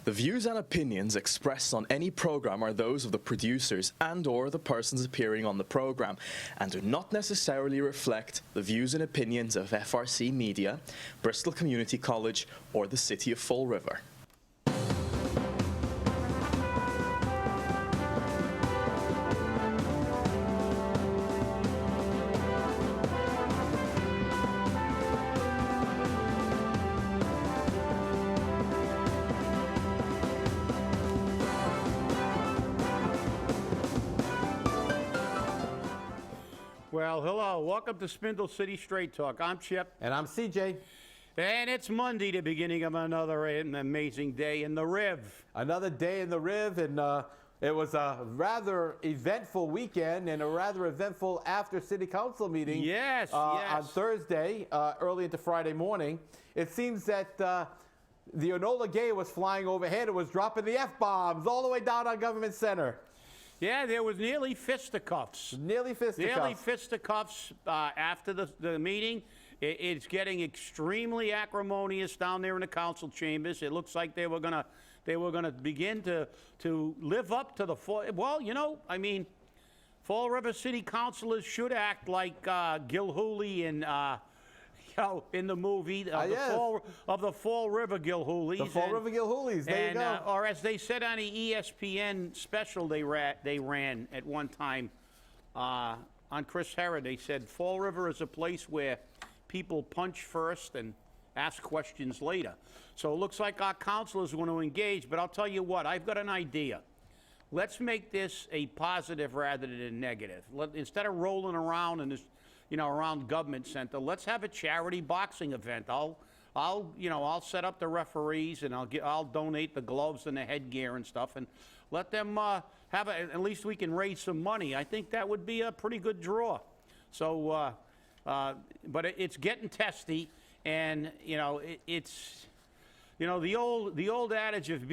The views and opinions expressed on any program are those of the producers and/or the persons appearing on the program and do not necessarily reflect the views and opinions of FRC Media, Bristol Community College, or the City of Fall River. Well, hello. Welcome to Spindle City Straight Talk. I'm Chip. And I'm CJ. And it's Monday, the beginning of another amazing day in the Riv. Another day in the Riv, and it was a rather eventful weekend and a rather eventful after City Council meeting. Yes, yes. On Thursday, early into Friday morning. It seems that the Enola Gay was flying overhead. It was dropping the F-bombs all the way down on Government Center. Yeah, there was nearly fisticuffs. Nearly fisticuffs. Nearly fisticuffs after the meeting. It's getting extremely acrimonious down there in the council chambers. It looks like they were gonna begin to live up to the well, you know, I mean, Fall River City Councilors should act like Gilhooly and you know, in the movie of the Fall River Gilhoolies. The Fall River Gilhoolies, there you go. Or as they said on the ESPN special they ran at one time on Chris Herrod, they said Fall River is a place where people punch first and ask questions later. So it looks like our councilors want to engage, but I'll tell you what, I've got an idea. Let's make this a positive rather than a negative. Instead of rolling around in this, you know, around Government Center, let's have a charity boxing event. I'll set up the referees and I'll donate the gloves and the headgear and stuff and let them at least we can raise some money. I think that would be a pretty good draw. So, but it's getting testy, and you know it's. You know, the old adage of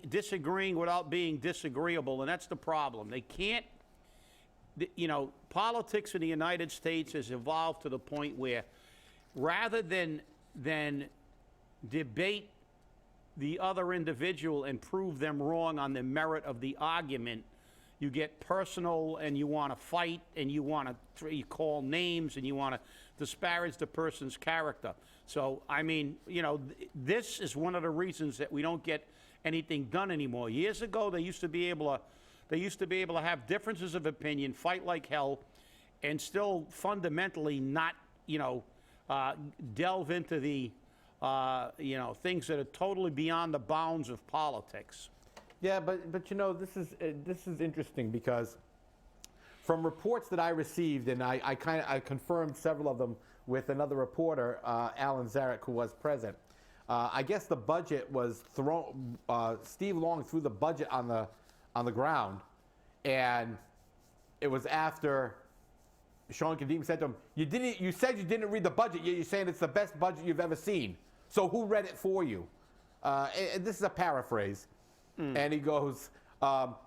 disagreeing without being disagreeable, and that's the problem. They can't, you know, politics in the United States has evolved to the point where rather than debate the other individual and prove them wrong on the merit of the argument, you get personal and you want to fight and you want to call names and you want to disparage the person's character. So, I mean, you know, this is one of the reasons that we don't get anything done anymore. Years ago, they used to be able to have differences of opinion, fight like hell, and still fundamentally not, you know, delve into the, you know, things that are totally beyond the bounds of politics. Yeah, but you know, this is interesting because from reports that I received, and I confirmed several of them with another reporter, Alan Zarek, who was present. I guess the budget was thrown. Steve Long threw the budget on the ground, and it was after Sean Kadim said to him, "You said you didn't read the budget. Yet you're saying it's the best budget you've ever seen. So who read it for you?" And this is a paraphrase. And he goes,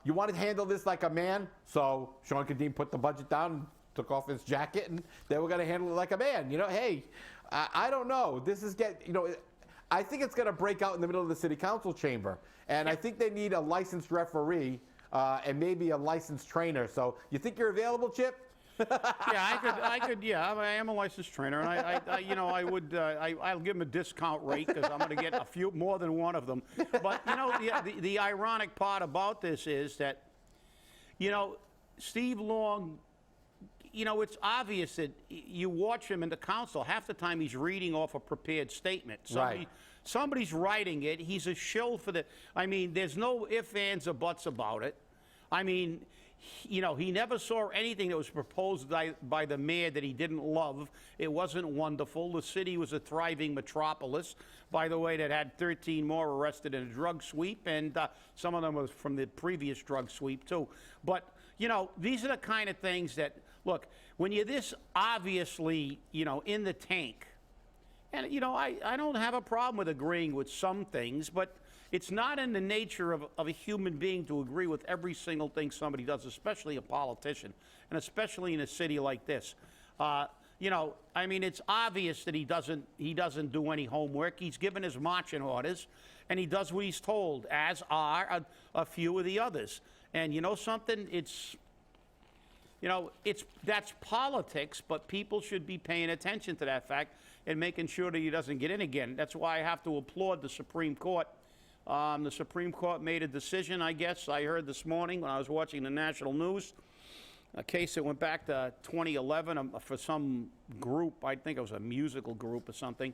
"You want to handle this like a man?" So Sean Kadim put the budget down and took off his jacket, and they were going to handle it like a man. You know, hey, I don't know. This is you know, I think it's going to break out in the middle of the city council chamber. And I think they need a licensed referee and maybe a licensed trainer. So you think you're available, Chip? Yeah, I could. Yeah, I am a licensed trainer, and I you know, I'll give him a discount rate because I'm going to get a few more than one of them. But you know, the ironic part about this is that, you know, Steve Long, you know, it's obvious that you watch him in the council. Half the time he's reading off a prepared statement. Somebody's writing it. He's a shill for the. I mean, there's no ifs, ands, or buts about it. I mean, you know, he never saw anything that was proposed by the mayor that he didn't love. It wasn't wonderful. The city was a thriving metropolis, by the way, that had 13 more arrested in a drug sweep, and some of them was from the previous drug sweep, too. But, you know, these are the kind of things that, look, when you're this obviously, you know, in the tank, and, you know, I don't have a problem with agreeing with some things, but it's not in the nature of a human being to agree with every single thing somebody does, especially a politician, and especially in a city like this. You know, I mean, it's obvious that he doesn't do any homework. He's given his marching orders, and he does what he's told, as are a few of the others. And you know something? That's politics, but people should be paying attention to that fact and making sure that he doesn't get in again. That's why I have to applaud the Supreme Court. The Supreme Court made a decision, I guess, I heard this morning when I was watching the national news, a case that went back to 2011 for some group, I think it was a musical group or something,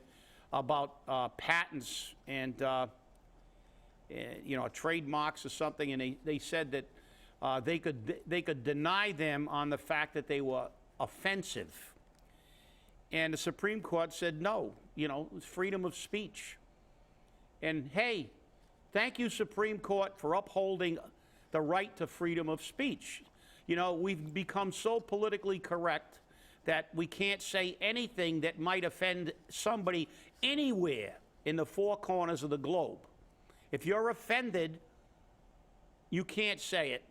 about patents and trademarks or something, and they said that they could deny them on the fact that they were offensive. And the Supreme Court said no, it's freedom of speech. And hey, thank you, Supreme Court, for upholding the right to freedom of speech. We've become so politically correct that we can't say anything that might offend somebody anywhere in the four corners of the globe. If you're offended, you can't say it.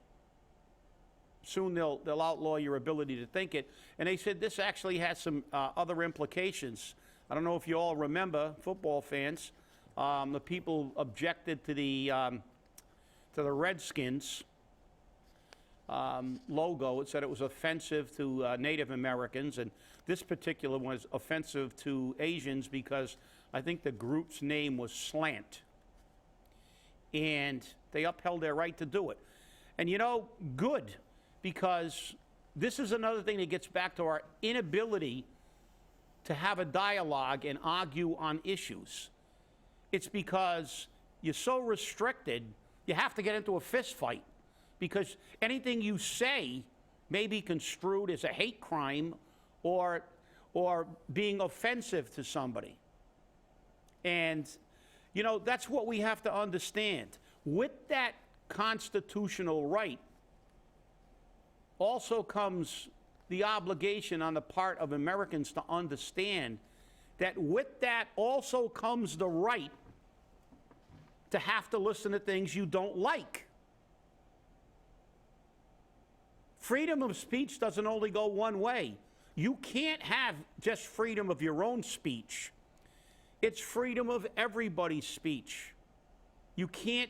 Soon they'll outlaw your ability to think it. And they said this actually has some other implications. I don't know if you all remember, football fans, the people objected to the Redskins logo. It said it was offensive to Native Americans, and this particular one was offensive to Asians because I think the group's name was Slant. And they upheld their right to do it. And good, because this is another thing that gets back to our inability to have a dialogue and argue on issues. It's because you're so restricted, you have to get into a fist fight. Because anything you say may be construed as a hate crime or being offensive to somebody. And, that's what we have to understand. With that constitutional right also comes the obligation on the part of Americans to understand that with that also comes the right to have to listen to things you don't like. Freedom of speech doesn't only go one way. You can't have just freedom of your own speech. It's freedom of everybody's speech. You can't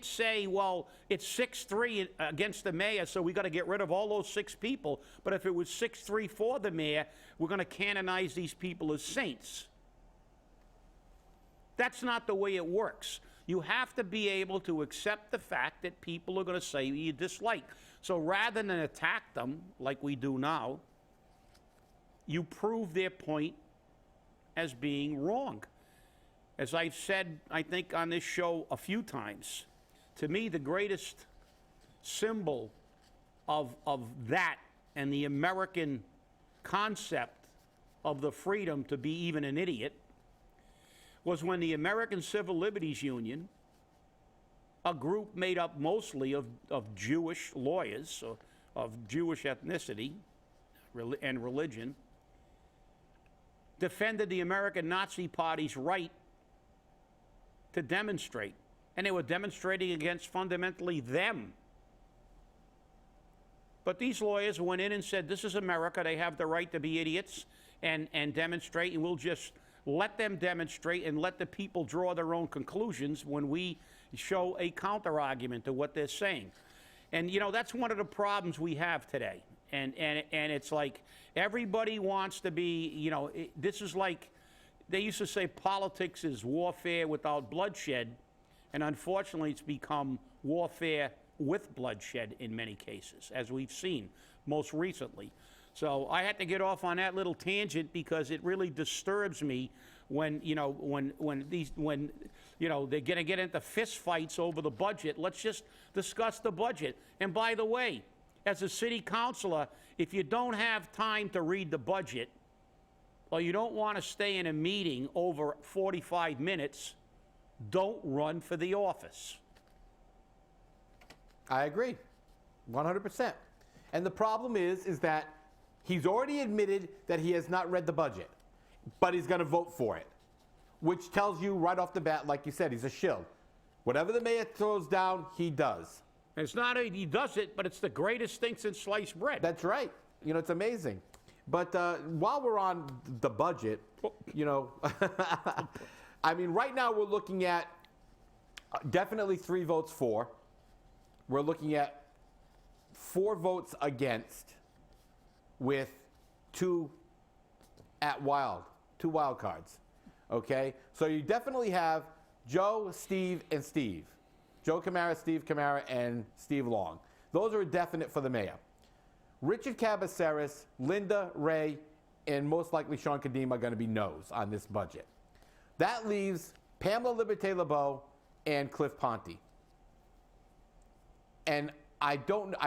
say, well, it's 6-3 against the mayor, so we got to get rid of all those 6 people. But if it was 6-3 for the mayor, we're going to canonize these people as saints. That's not the way it works. You have to be able to accept the fact that people are going to say you dislike. So rather than attack them like we do now, you prove their point as being wrong. As I've said, I think, on this show a few times, to me, the greatest symbol of that and the American concept of the freedom to be even an idiot was when the American Civil Liberties Union, a group made up mostly of Jewish lawyers, of Jewish ethnicity and religion, defended the American Nazi Party's right to demonstrate. And they were demonstrating against fundamentally them. But these lawyers went in and said, this is America, they have the right to be idiots and demonstrate, and we'll just let them demonstrate and let the people draw their own conclusions when we show a counter-argument to what they're saying. And, that's one of the problems we have today. And it's like everybody wants to be, this is like, they used to say politics is warfare without bloodshed, and unfortunately it's become warfare with bloodshed in many cases, as we've seen most recently. So I had to get off on that little tangent because it really disturbs me when they're going to get into fist fights over the budget. Let's just discuss the budget. And by the way, as a city councilor, if you don't have time to read the budget, or you don't want to stay in a meeting over 45 minutes, don't run for the office. I agree, 100%. And the problem is that he's already admitted that he has not read the budget, but he's going to vote for it, which tells you right off the bat, like you said, he's a shill. Whatever the mayor throws down, he does. And it's not he does it, but it's the greatest thing since sliced bread. That's right. It's amazing. But while we're on the budget, you know, I mean, right now we're looking at definitely 3 votes for. We're looking at 4 votes against with 2 wild cards. Okay? So you definitely have Joe, Steve, and Steve. Joe Camara, Steve Camara, and Steve Long. Those are definite for the mayor. Richard Cabaceres, Linda, Ray, and most likely Sean Kadima are going to be no's on this budget. That leaves Pamela Liberté-LeBeau and Cliff Ponte. And I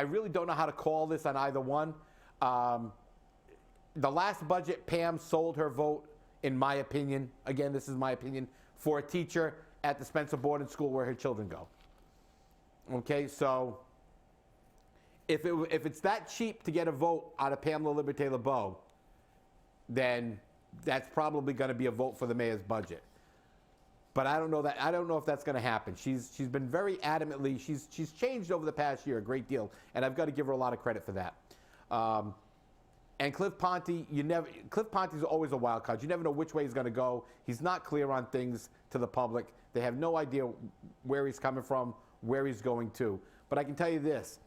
really don't know how to call this on either one. The last budget, Pam sold her vote, in my opinion, again, this is my opinion, for a teacher at the Spencer Boarding School where her children go. Okay, so if it's that cheap to get a vote out of Pamela Liberté-LeBeau, then that's probably going to be a vote for the mayor's budget. But I don't know if that's going to happen. She's been very adamantly, she's changed over the past year a great deal, and I've got to give her a lot of credit for that. And Cliff Ponte, Cliff Ponte is always a wild card. You never know which way he's going to go. He's not clear on things to the public. They have no idea where he's coming from, where he's going to. But I can tell you this,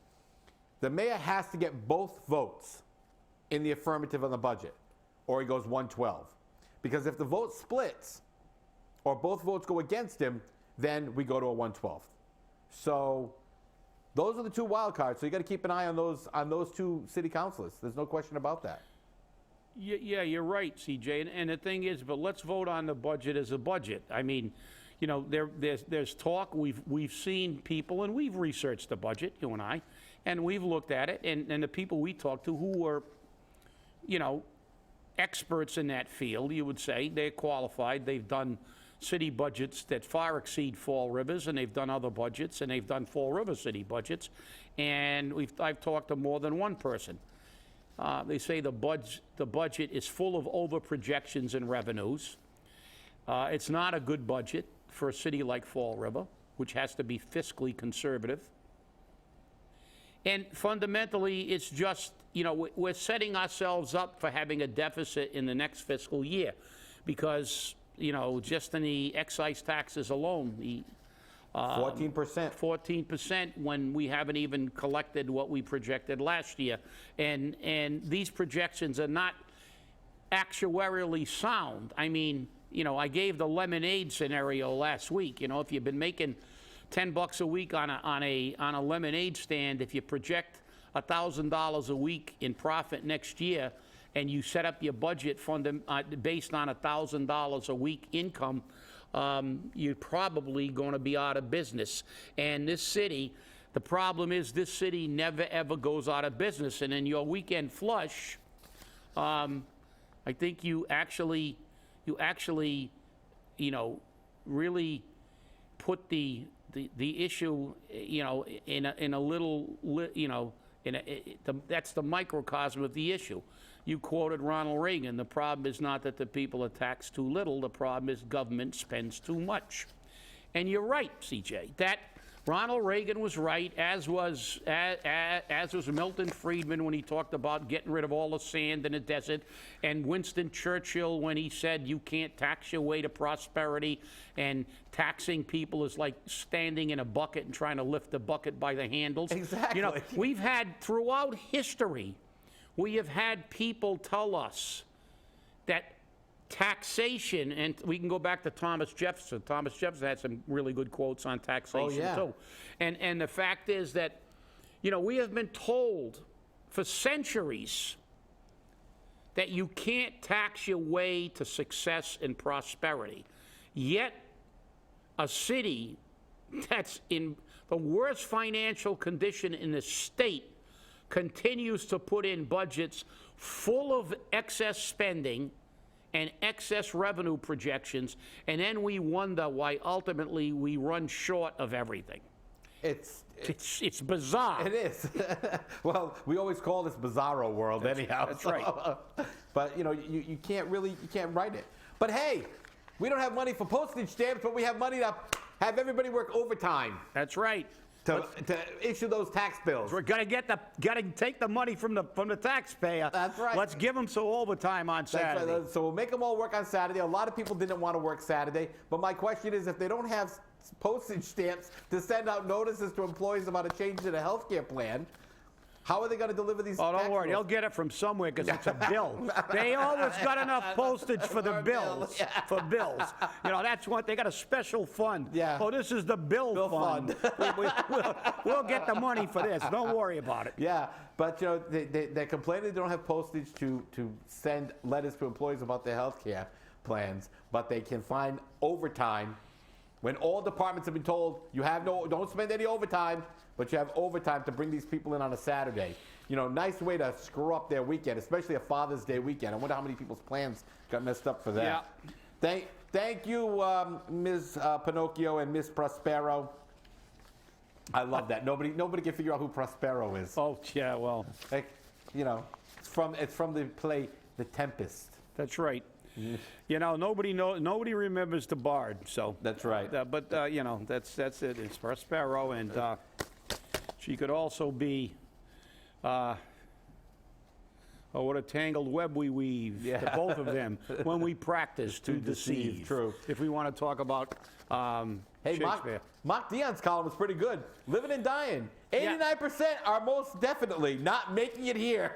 the mayor has to get both votes in the affirmative on the budget, or he goes 112. Because if the vote splits, or both votes go against him, then we go to a 112. So those are the 2 wild cards. So you got to keep an eye on those 2 city councilors. There's no question about that. Yeah, you're right, CJ. And the thing is, but let's vote on the budget as a budget. I mean, you know, there's talk. We've seen people, and we've researched the budget, you and I, and we've looked at it. And the people we talked to who were, you know, experts in that field, you would say, they're qualified. They've done city budgets that far exceed Fall River's, and they've done other budgets, and they've done Fall River city budgets. And I've talked to more than one person. They say the budget is full of over projections and revenues. It's not a good budget for a city like Fall River, which has to be fiscally conservative. And fundamentally, it's just, you know, we're setting ourselves up for having a deficit in the next fiscal year because, you know, just in the excise taxes alone, the 14%. 14% when we haven't even collected what we projected last year. And these projections are not actuarially sound. I mean, you know, I gave the lemonade scenario last week. You know, if you've been making $10 a week on a lemonade stand, if you project $1,000 a week in profit next year, and you set up your budget based on $1,000 a week income, you're probably going to be out of business. And this city, the problem is this city never ever goes out of business. And in your weekend flush, I think you actually, you know, really put the issue, you know, in a little, you know, that's the microcosm of the issue. You quoted Ronald Reagan. The problem is not that the people are taxed too little. The problem is government spends too much. And you're right, CJ, that Ronald Reagan was right, as was Milton Friedman when he talked about getting rid of all the sand in the desert, and Winston Churchill when he said you can't tax your way to prosperity, and taxing people is like standing in a bucket and trying to lift the bucket by the handles. Exactly. You know, we've had throughout history, we have had people tell us that taxation, and we can go back to Thomas Jefferson. Thomas Jefferson had some really good quotes on taxation, too. And the fact is that, you know, we have been told for centuries that you can't tax your way to success and prosperity. Yet, a city that's in the worst financial condition in the state continues to put in budgets full of excess spending and excess revenue projections, and then we wonder why ultimately we run short of everything. It's bizarre. It is. Well, we always call this bizarro world anyhow. That's right. But you know, you can't write it. But hey, we don't have money for postage stamps, but we have money to have everybody work overtime. That's right. to issue those tax bills. We're gotta take the money from the taxpayer. That's right. Let's give them some overtime on Saturday. That's right. So we'll make them all work on Saturday. A lot of people didn't want to work Saturday, but my question is, if they don't have postage stamps to send out notices to employees about a change in a health care plan, how are they going to deliver these Oh, tax don't worry. bills? They'll get it from somewhere because it's a bill. They always got enough postage for the bills. For bills. You know, that's what, they got a special fund. Yeah. Oh, this is the bill fund. We'll get the money for this. Don't worry about it. Yeah, but you know, they're complaining they don't have postage to send letters to employees about their health care plans, but they can find overtime when all departments have been told don't spend any overtime, but you have overtime to bring these people in on a Saturday. You know, nice way to screw up their weekend, especially a Father's Day weekend. I wonder how many people's plans got messed up for that. Yeah. Thank you, Ms. Pinocchio and Ms. Prospero. I love that. Nobody can figure out who Prospero is. Oh, yeah, well. Like, you know, it's from the play The Tempest. That's right. You know, nobody remembers the Bard, so. That's right. But you know, that's it. It's Prospero, and she could also be. Oh, what a tangled web we weave, Yeah. the both of them, when we practice to deceive. True. If we want to talk about Hey, Shakespeare. Marrc Dion's column was pretty good. Living and dying. 89% are most definitely not making it here.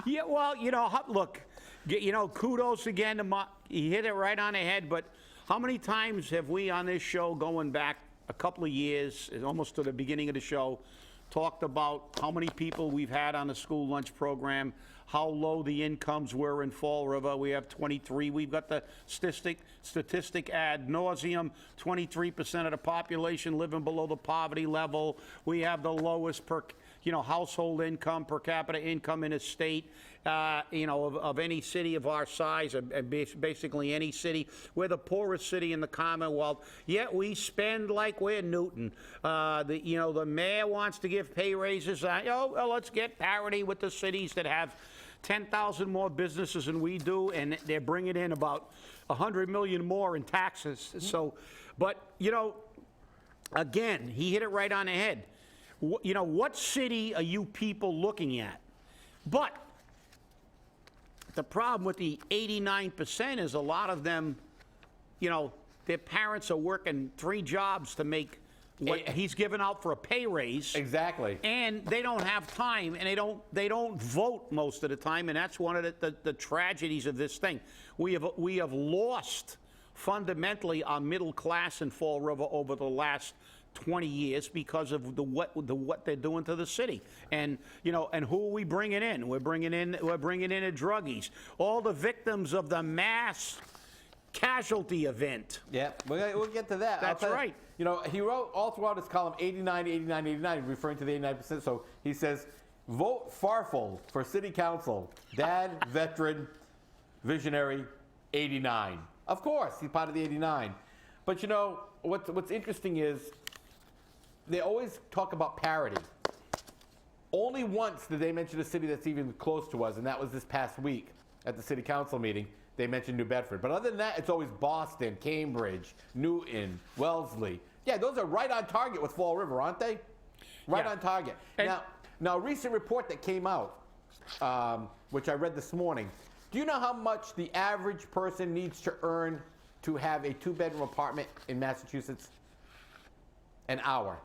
Yeah, well, you know, look, you know, kudos again to Mark. He hit it right on the head, but how many times have we on this show, going back a couple of years, almost to the beginning of the show, talked about how many people we've had on the school lunch program, how low the incomes were in Fall River. We have 23. We've got the statistic ad nauseum, 23% of the population living below the poverty level. We have the lowest household income, per capita income in a state, of any city of our size, and basically any city. We're the poorest city in the Commonwealth, yet we spend like we're Newton. The mayor wants to give pay raises. Let's get parity with the cities that have 10,000 more businesses than we do, and they're bringing in about 100 million more in taxes. So, but, again, he hit it right on the head. What city are you people looking at? But the problem with the 89% is a lot of them, their parents are working 3 jobs to make what he's given out for a pay raise. Exactly. And they don't have time, and they don't vote most of the time, and that's one of the tragedies of this thing. We have lost fundamentally our middle class in Fall River over the last 20 years because of what they're doing to the city. And and who are we bringing in? We're bringing in the druggies, all the victims of the mass casualty event. Yeah, we'll get to that. That's right. He wrote all throughout his column 89, 89, 89, referring to the 89%. So he says, vote Farfel for city council. Dad, veteran, visionary, 89. Of course, he's part of the 89. But what's interesting is they always talk about parity. Only once did they mention a city that's even close to us, and that was this past week at the city council meeting. They mentioned New Bedford. But other than that, it's always Boston, Cambridge, Newton, Wellesley. Yeah, those are right on target with Fall River, aren't they? Right on target. Now, a recent report that came out, which I read this morning, do you know how much the average person needs to earn to have a 2-bedroom apartment in Massachusetts? An hour.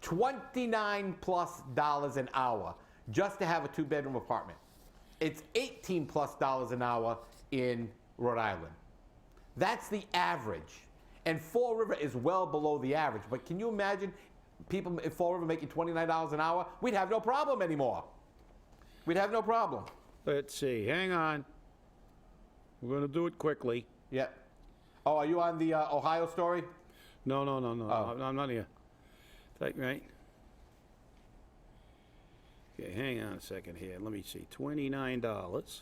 $29+ an hour just to have a 2-bedroom apartment. It's $18+ an hour in Rhode Island. That's the average. And Fall River is well below the average. But can you imagine people in Fall River making $29 an hour? We'd have no problem anymore. We'd have no problem. Let's see. Hang on. We're going to do it quickly. Yeah. Oh, are you on the Ohio story? No. Oh. I'm not here. Right? Okay, hang on a second here. Let me see. $29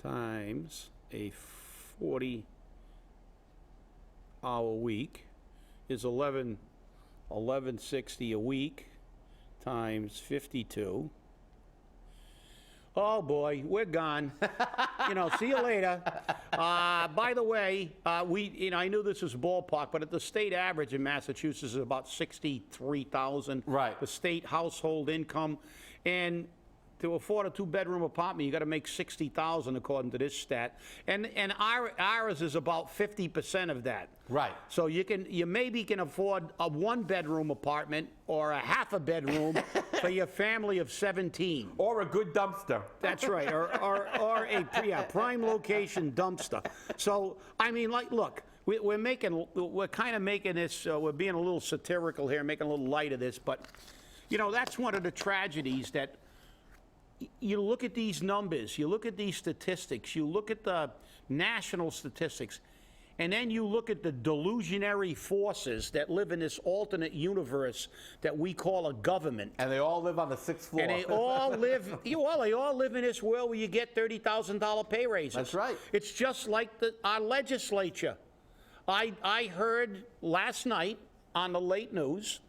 times a 40-hour week is $11.60 a week times 52. Oh boy, we're gone. See you later. By the way, I knew this was ballpark, but at the state average in Massachusetts is about 63,000. Right. The state household income, and to afford a 2-bedroom apartment, you got to make 60,000 according to this stat, and ours is about 50% of that. Right. So you maybe can afford a 1-bedroom apartment or a half a bedroom for your family of 17. Or a good dumpster. That's right, or a prime location dumpster. So I mean, look, we're kind of making this. We're being a little satirical here, making a little light of this, but that's one of the tragedies that. You look at these numbers, you look at these statistics, you look at the national statistics, and then you look at the delusionary forces that live in this alternate universe that we call a government. And they all live on the 6th floor. And they all live, they all live in this world where you get $30,000 pay raises. That's right. It's just like our legislature. I heard last night on the late news,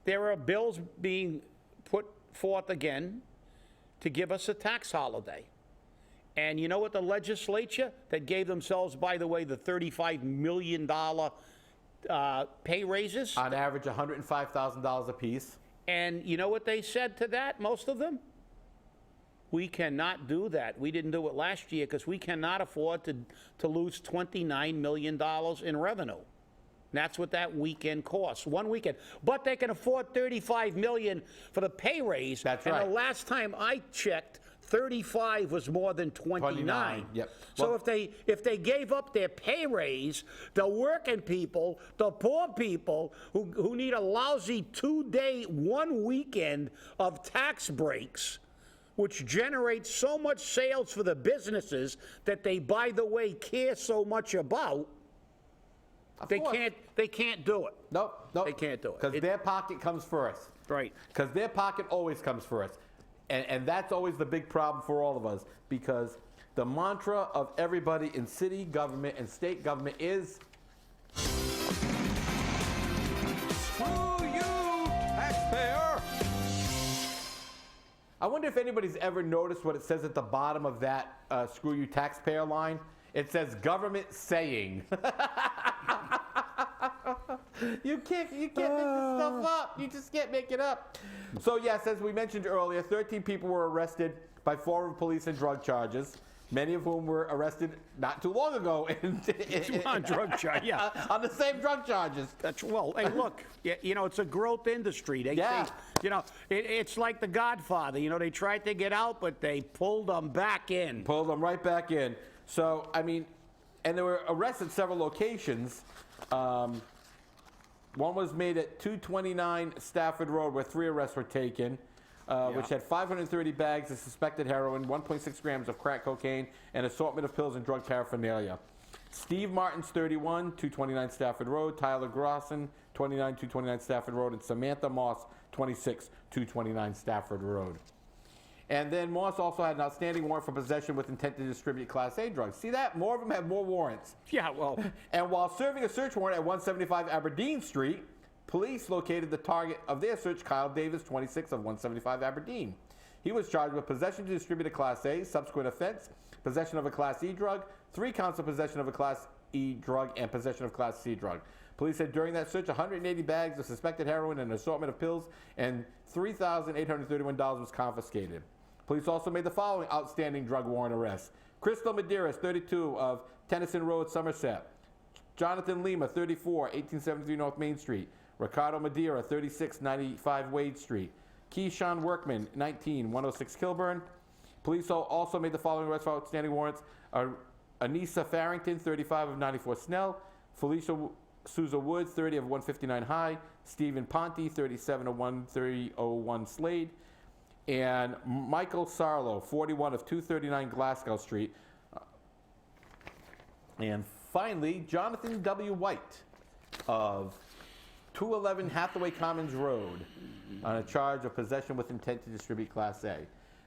there are bills being put forth again to give us a tax holiday. And you know what the legislature that gave themselves, by the way, the $35 million pay raises? On average, $105,000 apiece. And you know what they said to that, most of them? We cannot do that. We didn't do it last year because we cannot afford to lose $29 million in revenue. That's what that weekend costs, 1 weekend. But they can afford $35 million for the pay raise. That's right. And the last time I checked, 35 was more than 29. Yep. So Well, if they gave up their pay raise, the working people, the poor people who need a lousy 2-day, 1 weekend of tax breaks, which generates so much sales for the businesses that they, by the way, care so much about. They can't do it. Nope. They can't do it. Because their pocket comes first. Right. Because their pocket always comes first. And that's always the big problem for all of us, because the mantra of everybody in city government and state government is, Screw you, taxpayer! I wonder if anybody's ever noticed what it says at the bottom of that screw you taxpayer line. It says government saying. You can't make this stuff up. You just can't make it up. So yes, as we mentioned earlier, 13 people were arrested by former police and drug charges, many of whom were arrested not too long ago On drug charge, yeah. on the same drug charges. Well, hey, look, it's a growth industry. It's like The Godfather. They tried to get out, but they pulled them back in. Pulled them right back in. So, I mean, and they were arrested at several locations. One was made at 229 Stafford Road, where 3 arrests were taken, which had 530 bags of suspected heroin, 1.6 grams of crack cocaine, and assortment of pills and drug paraphernalia. Steve Martin's 31, 229 Stafford Road, Tyler Grosson, 29, 229 Stafford Road, and Samantha Moss, 26, 229 Stafford Road. And then Moss also had an outstanding warrant for possession with intent to distribute Class A drugs. See that? More of them have more warrants. Yeah, well. And while serving a search warrant at 175 Aberdeen Street, police located the target of their search, Kyle Davis, 26, of 175 Aberdeen. He was charged with possession to distribute a Class A, subsequent offense, possession of a Class E drug, 3 counts of possession of a Class E drug, and possession of Class C drug. Police said during that search, 180 bags of suspected heroin and an assortment of pills, and $3,831 was confiscated. Police also made the following outstanding drug warrant arrests. Crystal Medeiros, 32, of Tennyson Road, Somerset. Jonathan Lima, 34, 1873 North Main Street. Ricardo Madeira, 36, 95 Wade Street. Keyshawn Workman, 19, 106 Kilburn. Police also made the following arrests for outstanding warrants. Anissa Farrington, 35, of 94 Snell. Felicia Souza Woods, 30, of 159 High. Stephen Ponte, 37, of 1301 Slade. And Michael Sarlo, 41, of 239 Glasgow Street. And finally, Jonathan W. White of 211 Hathaway Commons Road on a charge of possession with intent to distribute Class A.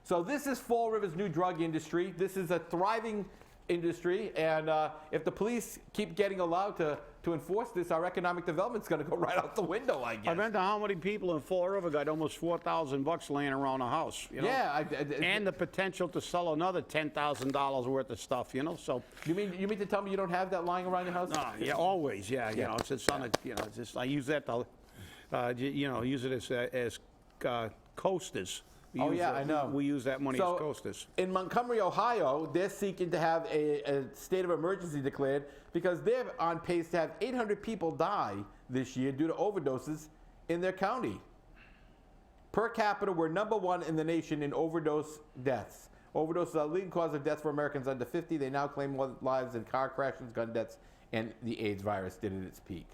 So this is Fall River's new drug industry. This is a thriving industry, and if the police keep getting allowed to to enforce this, our economic development's going to go right out the window, I guess. I wonder how many people in Fall River got almost $4,000 laying around a house, you know? Yeah. And the potential to sell another $10,000 worth of stuff, you know, so. You mean to tell me you don't have that lying around your house? Yeah, always, yeah, you know, it's just on a, you know, it's just, I use that to, you know, use it as coasters. I know. We use that money as coasters. In Montgomery, Ohio, they're seeking to have a state of emergency declared because they're on pace to have 800 people die this year due to overdoses in their county. Per capita, we're #1 in the nation in overdose deaths. Overdose is the leading cause of death for Americans under 50. They now claim more lives in car crashes, gun deaths, and the AIDS virus did at its peak.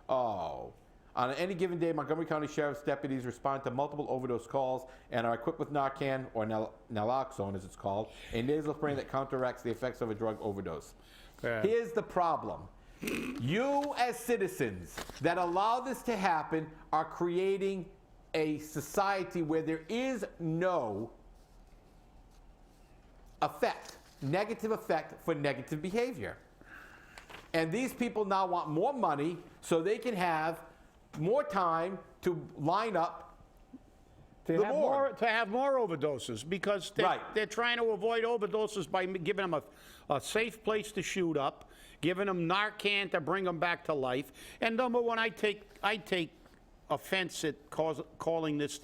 Oh. On any given day, Montgomery County Sheriff's deputies respond to multiple overdose calls and are equipped with Narcan, or naloxone as it's called, a nasal spray that counteracts the effects of a drug overdose. Here's the problem. You as citizens that allow this to happen are creating a society where there is no effect, negative effect for negative behavior. And these people now want more money so they can have more time to line up to have more overdoses because they're trying to avoid overdoses by giving them a safe place to shoot up, giving them Narcan to bring them back to life. And #1, I take offense at calling this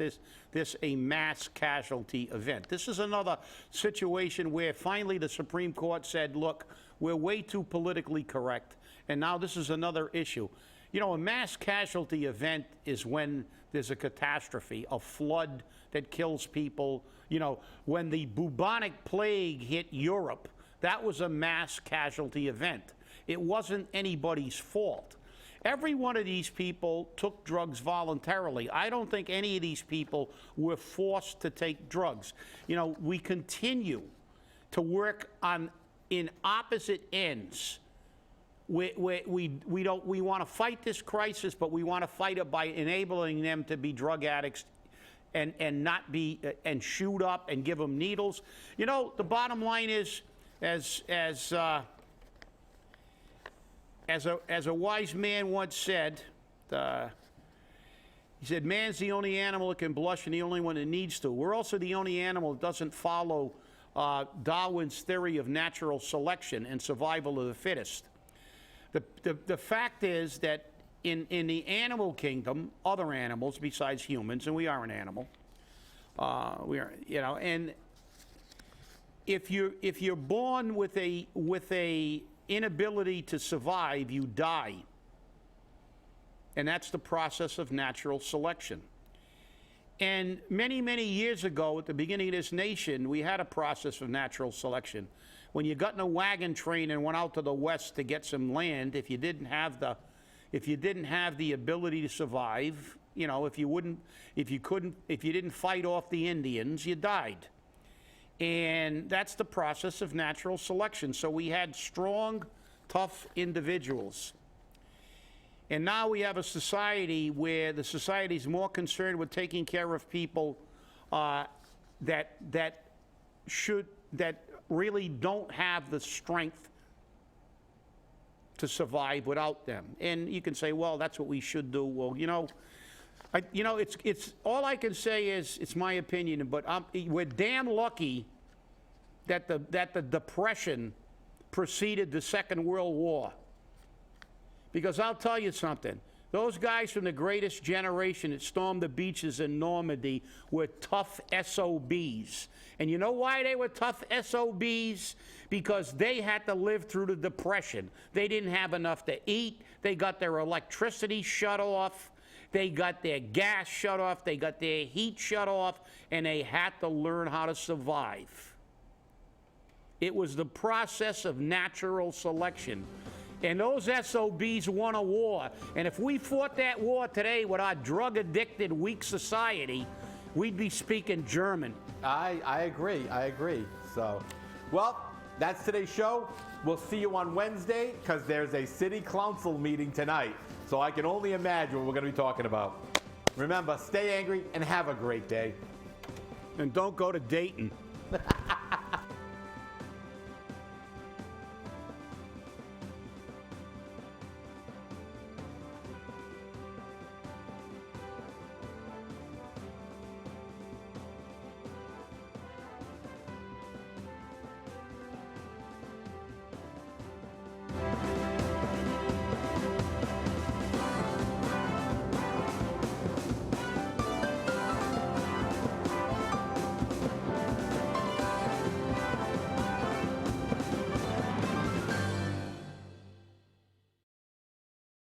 a mass casualty event. This is another situation where finally the Supreme Court said, look, we're way too politically correct, and now this is another issue. You know, a mass casualty event is when there's a catastrophe, a flood that kills people. You know, when the bubonic plague hit Europe, that was a mass casualty event. It wasn't anybody's fault. Every one of these people took drugs voluntarily. I don't think any of these people were forced to take drugs. You know, we continue to work in opposite ends. We want to fight this crisis, but we want to fight it by enabling them to be drug addicts and not be and shoot up and give them needles. You know, the bottom line is, as a wise man once said, he said, "Man's the only animal that can blush and the only one that needs to." We're also the only animal that doesn't follow Darwin's theory of natural selection and survival of the fittest. The fact is that in the animal kingdom, other animals besides humans, and we are an animal, we are, you know, and if you're born with a inability to survive, you die, and that's the process of natural selection. And many years ago, at the beginning of this nation, we had a process of natural selection. When you got in a wagon train and went out to the west to get some land, if you didn't have the ability to survive, you know, if you didn't fight off the Indians, you died. And that's the process of natural selection. So we had strong, tough individuals. And now we have a society where the society is more concerned with taking care of people that really don't have the strength to survive without them. And you can say, well, that's what we should do. Well, you know, it's all I can say is it's my opinion, but we're damn lucky that the Depression preceded the Second World War. Because I'll tell you something, those guys from the greatest generation that stormed the beaches in Normandy were tough SOBs. And you know why they were tough SOBs? Because they had to live through the Depression. They didn't have enough to eat. They got their electricity shut off. They got their gas shut off. They got their heat shut off. And they had to learn how to survive. It was the process of natural selection. And those SOBs won a war. And if we fought that war today with our drug-addicted, weak society, we'd be speaking German. I agree. So, well, that's today's show. We'll see you on Wednesday because there's a city council meeting tonight. So I can only imagine what we're going to be talking about. Remember, stay angry and have a great day. And don't go to Dayton.